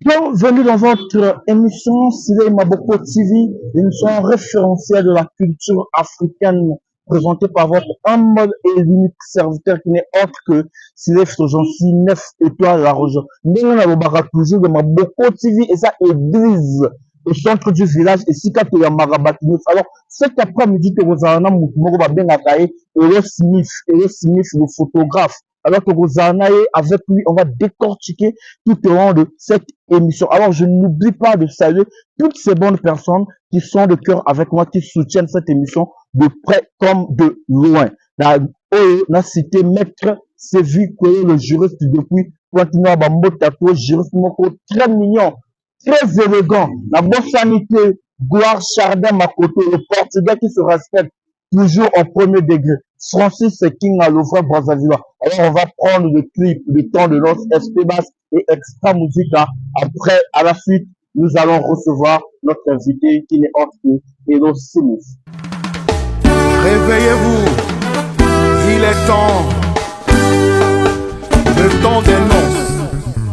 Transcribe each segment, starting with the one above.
Bienvenue dans votre émission Siley Maboko TV, émission référentielle de la culture africaine, présentée par votre humble et unique serviteur qui n'est autre que Siley Sojansi 9 étoiles la région. Nous avons toujours de Maboko TV et ça église au centre du village et si quand il y a Marabatinus. Alors, cet après-midi que vous avez Smith, le photographe. Alors que vous en avez avec lui, on va décortiquer tout au long de cette émission. Alors, je n'oublie pas de saluer toutes ces bonnes personnes qui sont de cœur avec moi, qui soutiennent cette émission de près comme de loin. On a cité Maître Sévi Koye, le juriste depuis Pointinois Bambotato, juriste très mignon, très élégant. La bonne sanité, Gloire Chardin Makoto, le Portugais qui se respecte toujours en premier degré. Francis King à l'ouvre Brazzaville. Alors, on va prendre le clip, le temps de notre SP Bass et Extra Musique. Après, à la suite, nous allons recevoir notre invité qui n'est autre que Hello Smith. Réveillez-vous, il est temps, le temps des noces.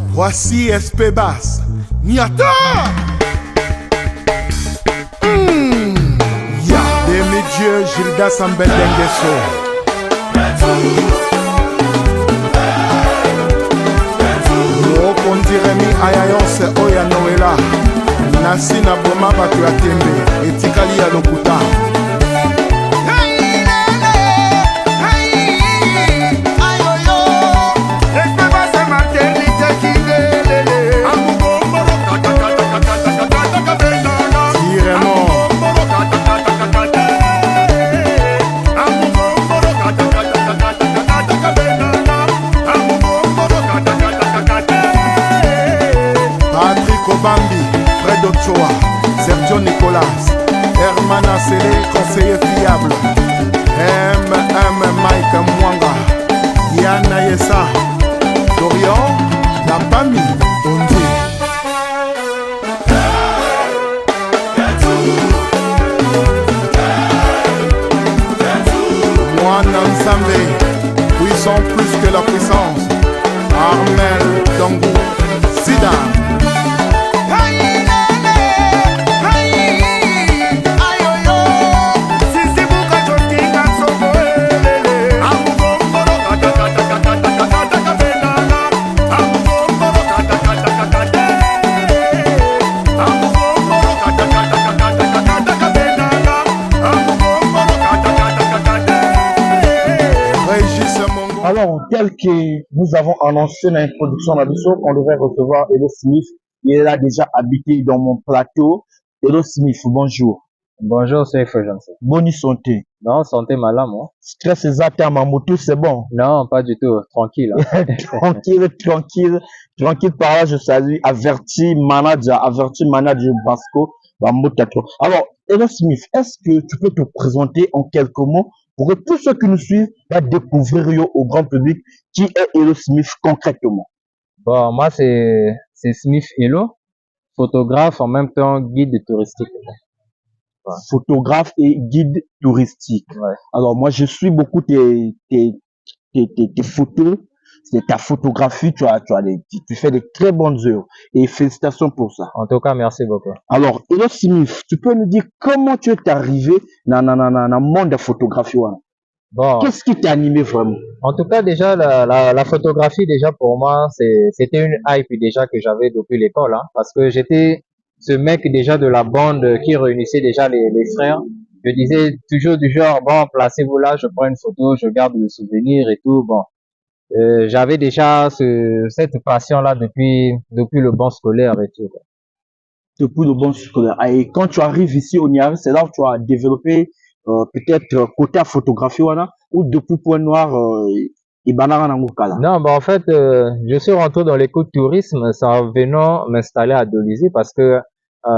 Voici SP Bass. Niata! Dieu, Gilda Sambel Dengeso. Okondiremi ayayonse oya Noela. Nasi na boma batu ya tembe. Etikali ya lokuta. Bambi, Fred Ochoa, Sergio Nicolas, Hermana Sele, conseiller fiable, Mike Mwanga, Yana Yessa, Dorian, la Bambi, Ondi. Mwana Nzambe, puissant plus que la puissance, Armel Dongou, Sida. Alors, tel que nous avons annoncé dans l'introduction de la mission qu'on devrait recevoir Hello Smith, il a déjà habité dans mon plateau. Hello Smith, bonjour. Bonjour, c'est Fréjancy. Bonne santé. Non, santé malade, moi. Stress exact à ma moto, c'est bon. Non, pas du tout. Tranquille. Hein. tranquille par là, je salue Averti Manager Basco. Alors, Hello Smith, est-ce que tu peux te présenter en quelques mots pour que tous ceux qui nous suivent va découvrir au grand public qui est Hello Smith concrètement? Bon, moi, c'est Smith Hello, photographe en même temps guide touristique. Ouais. Photographe et guide touristique. Ouais. Alors, moi, je suis beaucoup tes photos, c'est ta photographie, tu fais de très bonnes œuvres et félicitations pour ça. En tout cas, merci beaucoup. Alors, Hello Smith, tu peux nous dire comment tu es arrivé dans le monde de la photographie? Bon. Qu'est-ce qui t'a animé vraiment? En tout cas, déjà, la photographie, déjà, pour moi, c'était une hype déjà que j'avais depuis l'école, hein, parce que j'étais ce mec déjà de la bande qui réunissait déjà les frères. Je disais toujours du genre, bon, placez-vous là, je prends une photo, je garde le souvenir et tout, bon. J'avais déjà cette passion-là depuis le banc scolaire et tout. Depuis le banc scolaire. Et quand tu arrives ici au Niamey, c'est là où tu as développé peut-être côté photographie ou depuis Point Noir et Banara Nangokala. Non, bah en fait, je suis rentré dans l'éco-tourisme, ça venant m'installer à Dolisie parce que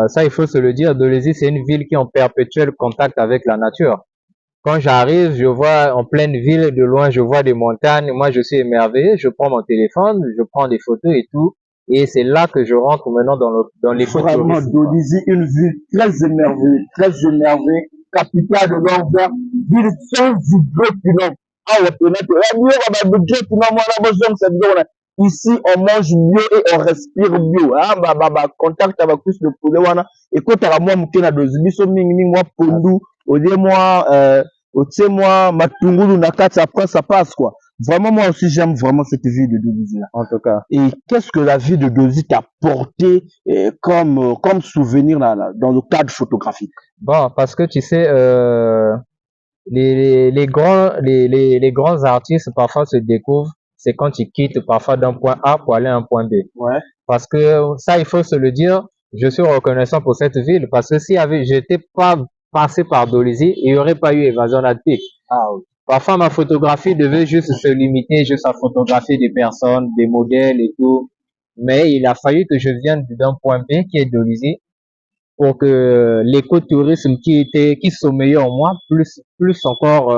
ça, il faut se le dire, Dolisie, c'est une ville qui est en perpétuel contact avec la nature. Quand j'arrive, je vois en pleine ville, de loin, je vois des montagnes. Moi, je suis émerveillé. Je prends mon téléphone, je prends des photos et tout. Et c'est là que je rentre maintenant dans les photos. Vraiment, Dolisie, une ville très émerveillée, capitale de l'envers, ville sans vibré, ici, on mange mieux et on respire mieux. Ah, contact avec plus de poulet, wana. Et quand t'as moi, mouké de zibiso, moi, pondu, moi, matungulu, nakati, après, ça passe, quoi. Vraiment, moi aussi, j'aime vraiment cette vie de Dozi là. En tout cas. Et qu'est-ce que la vie de Dozi t'a porté comme souvenir dans le cadre photographique? Bon, parce que tu sais, les grands artistes parfois se découvrent, c'est quand ils quittent parfois d'un point A pour aller à un point B. Ouais. Parce que ça, il faut se le dire, je suis reconnaissant pour cette ville, parce que si j'étais pas passé par Dolisie, il n'y aurait pas eu Évasion Atpic. Ah oui. Parfois, ma photographie devait juste se limiter juste à photographier des personnes, des modèles et tout. Mais il a fallu que je vienne d'un point B qui est Dolisie pour que l'écotourisme qui sommeillait en moi plus encore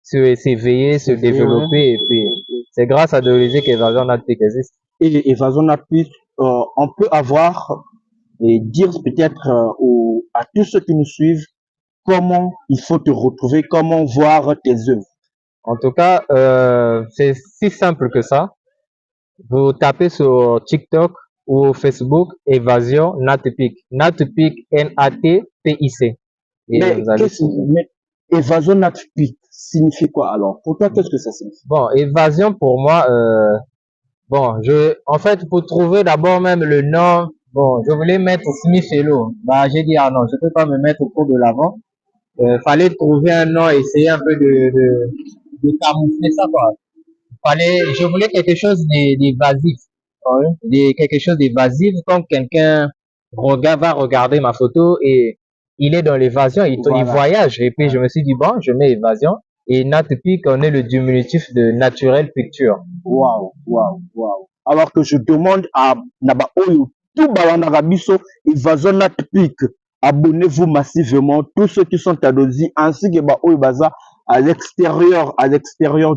s'éveiller, se développer. Et puis, c'est grâce à Dolisie qu'Évasion Atpic existe. Et Évasion Atpic, on peut avoir et dire peut-être à tous ceux qui nous suivent comment il faut te retrouver, comment voir tes œuvres. En tout cas, c'est si simple que ça. Vous tapez sur TikTok ou Facebook Évasion Natpic. Natpic, N-A-T-P-I-C. Mais Évasion Natpic signifie quoi alors? Pour toi, qu'est-ce que ça signifie? Bon, évasion pour moi, bon, en fait, pour trouver d'abord même le nom, bon, je voulais mettre Smith Hello. Bah, j'ai dit, ah non, je peux pas me mettre au cours de l'avant. Fallait trouver un nom, essayer un peu de camoufler ça, quoi. Je voulais quelque chose d'évasif. Quelque chose d'évasif, quand quelqu'un va regarder ma photo et il est dans l'évasion, il voyage. Et puis, je me suis dit, bon, je mets évasion. Et Natpic, on est le diminutif de Natural Picture. Waouh, waouh, waouh. Alors que je demande à Naba Oyo, tout Balanarabiso, Évasion Natpic. Abonnez-vous massivement, tous ceux qui sont à Dozi, ainsi que Oyo Baza à l'extérieur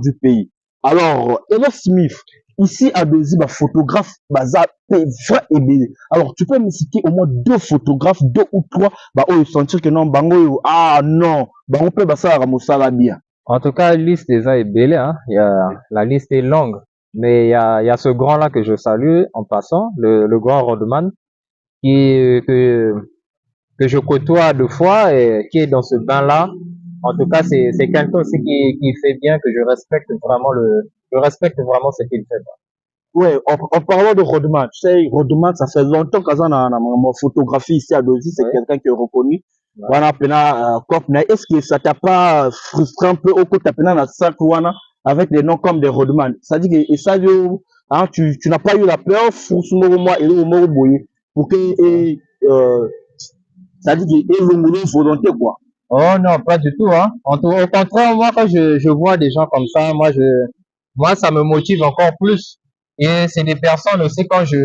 du pays. Alors, Ella Smith, ici à Dozi, photographe Baza, vrai et bien. Alors, tu peux me citer au moins 2 photographes, 2 ou 3, Oyo sentir que non, Bango, ah non, on peut Basa Ramosala bien. En tout cas, la liste déjà est belle, hein. La liste est longue. Mais il y a ce grand-là que je salue en passant, le grand Rodman, que je côtoie 2 fois et qui est dans ce bain-là. En tout cas, c'est quelqu'un aussi qui fait bien, que je respecte vraiment ce qu'il fait. Ouais, en parlant de Rodman, tu sais, Rodman, ça fait longtemps qu'on a ma photographie ici à Dozi, c'est quelqu'un qui est reconnu. Wana pena est-ce que ça t'a pas frustré un peu au côté pena na sac wana avec des noms comme des Rodman? Ça dit que et ça hein, tu n'as pas eu la peur forcément moi et le mot boyer pour que ça dit que le volonté quoi. Oh non, pas du tout hein. Au contraire, moi quand je vois des gens comme ça, moi ça me motive encore plus. Et c'est des personnes aussi quand je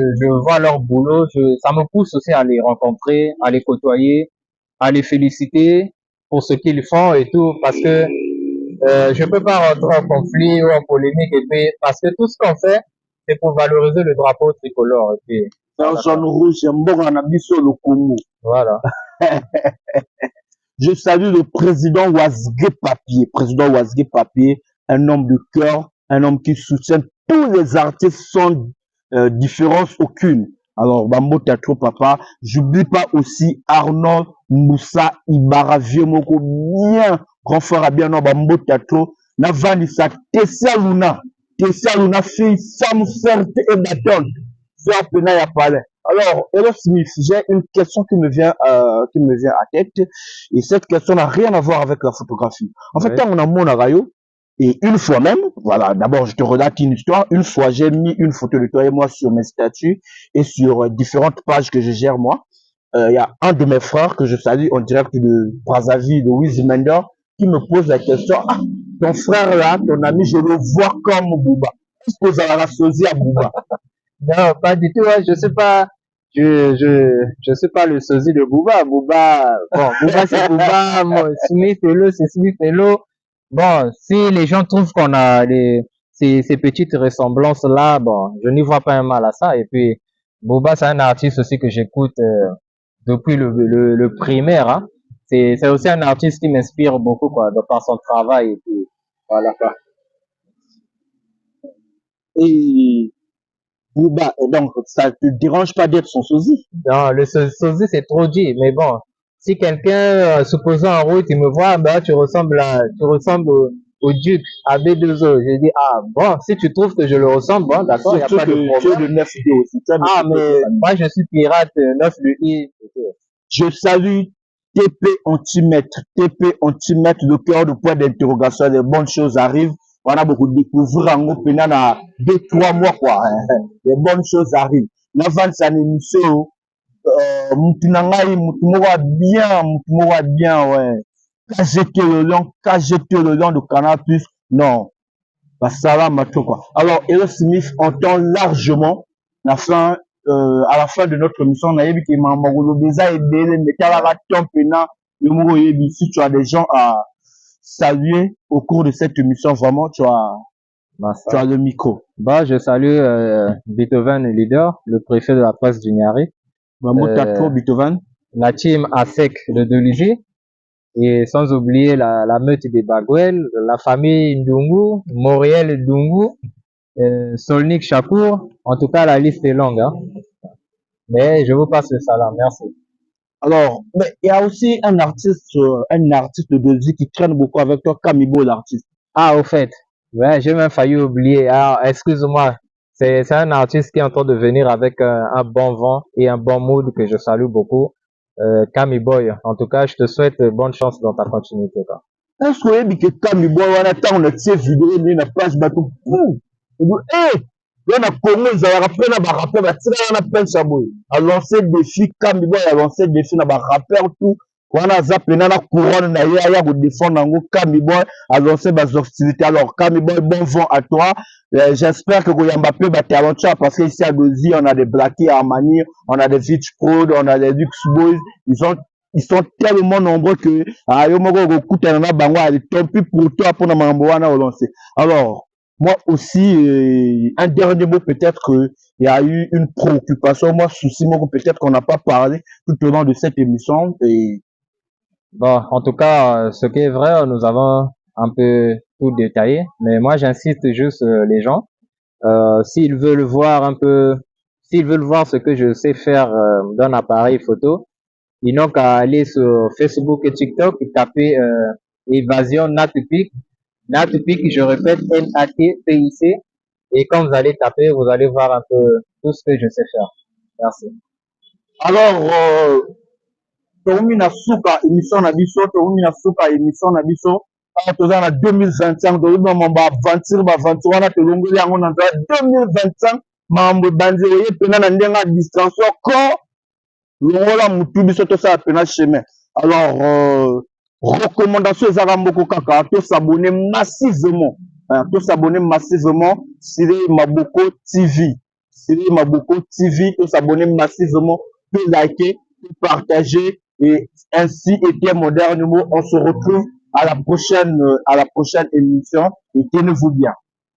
vois leur boulot, ça me pousse aussi à les rencontrer, à les côtoyer, à les féliciter pour ce qu'ils font et tout, parce que je peux pas rentrer en conflit ou en polémique et puis parce que tout ce qu'on fait, c'est pour valoriser le drapeau tricolore. Et puis, jaune rouge, le Congo. Voilà. Je salue le président Ouazgué Papier, un homme de cœur, un homme qui soutient tous les artistes sans différence aucune. Alors, Bambo Teatro Papa, j'oublie pas aussi Arnaud Moussa Ibarra, vieux moko bien, grand frère à bien, non, Bambo Teatro, Navanissa, Tessia Luna, fille, femme forte et battante, faire pena ya palais. Alors, Ella Smith, j'ai une question qui me vient à tête, et cette question n'a rien à voir avec la photographie. En fait, quand on a mon rayo, et une fois même, voilà, d'abord je te relate une histoire, une fois j'ai mis une photo de toi et moi sur mes statuts et sur différentes pages que je gère moi. Il y a un de mes frères que je salue en direct de Brazzaville, de Wiz Mender, qui me pose la question, ah, ton frère là, ton ami, je le vois comme Bouba. Est-ce que vous avez la sosie à Bouba? Non, pas du tout, hein, je sais pas. Je sais pas le sosie de Bouba. Bouba c'est Bouba, Smith Hello c'est Smith Hello. Bon, si les gens trouvent qu'on a ces petites ressemblances là, bon, je n'y vois pas un mal à ça. Et puis, Bouba, c'est un artiste aussi que j'écoute depuis le primaire. Hein. C'est aussi un artiste qui m'inspire beaucoup quoi, par son travail. Et puis, voilà quoi. Et Bouba, et donc, ça te dérange pas d'être son sosie? Non, le sosie, c'est trop dit, mais bon, si quelqu'un, supposons en route, il me voit, bah, tu ressembles au duc, à B2O. Je dis, ah, bon, si tu trouves que je le ressemble, bon, d'accord, il n'y a Surtout pas de que tu es problème. de 9D aussi. Tu as Ah, mais moi, je suis pirate, 9 de I. Je salue TP Antimètre. TP Antimètre, le cœur de point d'interrogation. Des bonnes choses arrivent. On a beaucoup découvert en gros, pendant 2-3 mois, quoi. Des bonnes choses arrivent. L'avant, c'est une émission, mutu na ngai, mutu moko ya bien, ouais. KGT le long de Canal+, non. Bah, ça va, mato, quoi. Alors, Hero Smith entend largement la fin, à la fin de notre émission, on a vu que Mamagolo Beza est belé, mais Kalaka Tompena, si tu as des gens à saluer au cours de cette émission, vraiment, tu as le micro. Bah, je salue Beethoven Leader, le préfet de la presse du Niari. Beethoven. La team ASEC de Delizy. Et sans oublier la meute des Bagwell, la famille Ndungu, Moriel Ndungu, Solnik Chakour. En tout cas, la liste est longue. Hein. Mais je vous passe le salam. Merci. Alors, mais il y a aussi un artiste de Delizy qui traîne beaucoup avec toi, Kamibo, l'artiste. Ah, au fait. Ouais, j'ai même failli oublier. Alors, excuse-moi. C'est un artiste qui est en train de venir avec un bon vent et un bon mood que je salue beaucoup. Kami Boy, en tout cas, je te souhaite bonne chance dans ta continuité. Est-ce que tu Kami Boy, on attend, on a ces vidéos, on a page bateau. Hé! On a Congo, ils ont rappelé, on a rappelé, on a plein de sabots. A lancé le défi, Kami Boy a lancé le défi, on a rappelé tout. On a zappé, on a couronne, on a pour défendre, Kami Boy a lancé des hostilités. Alors, Kami Boy, bon vent à toi. J'espère que Mbappé va t'aventurer parce qu'ici à Dozy, on a des Blackie à Armani, on a des Vitch Prod, on a des Lux Boys. Ils sont tellement nombreux que, tant pis pour toi, pour nous lancer. Alors, moi aussi, un dernier mot, peut-être qu'il y a eu une préoccupation, moi, souci, moi, peut-être qu'on n'a pas parlé tout au long de cette émission. Et... Bon, en tout cas, ce qui est vrai, nous avons un peu tout détaillé, mais moi, j'insiste juste les gens, s'ils veulent voir un peu, s'ils veulent voir ce que je sais faire d'un appareil photo, ils n'ont qu'à aller sur Facebook et TikTok et taper Évasion Natupic. Natupic, je répète, N-A-T-P-I-C. Et quand vous allez taper, vous allez voir un peu tout ce que je sais faire. Merci. Alors, tomi na suka émission na biso, tomi na suka émission na biso. Toza na 2025, toza na aventure wana tolongoli yango na 2025, mambo banzi oye pena na ndenga distraction ko longola mutu biso tosala pena chemin. Alors, recommandation ezaka mboko kaka to s'abonner massivement. To s'abonner massivement Siré Maboko TV. Siré Maboko TV, to s'abonner massivement, to liker, to partager et ainsi était mon dernier mot. On se retrouve à la prochaine émission et tenez-vous bien.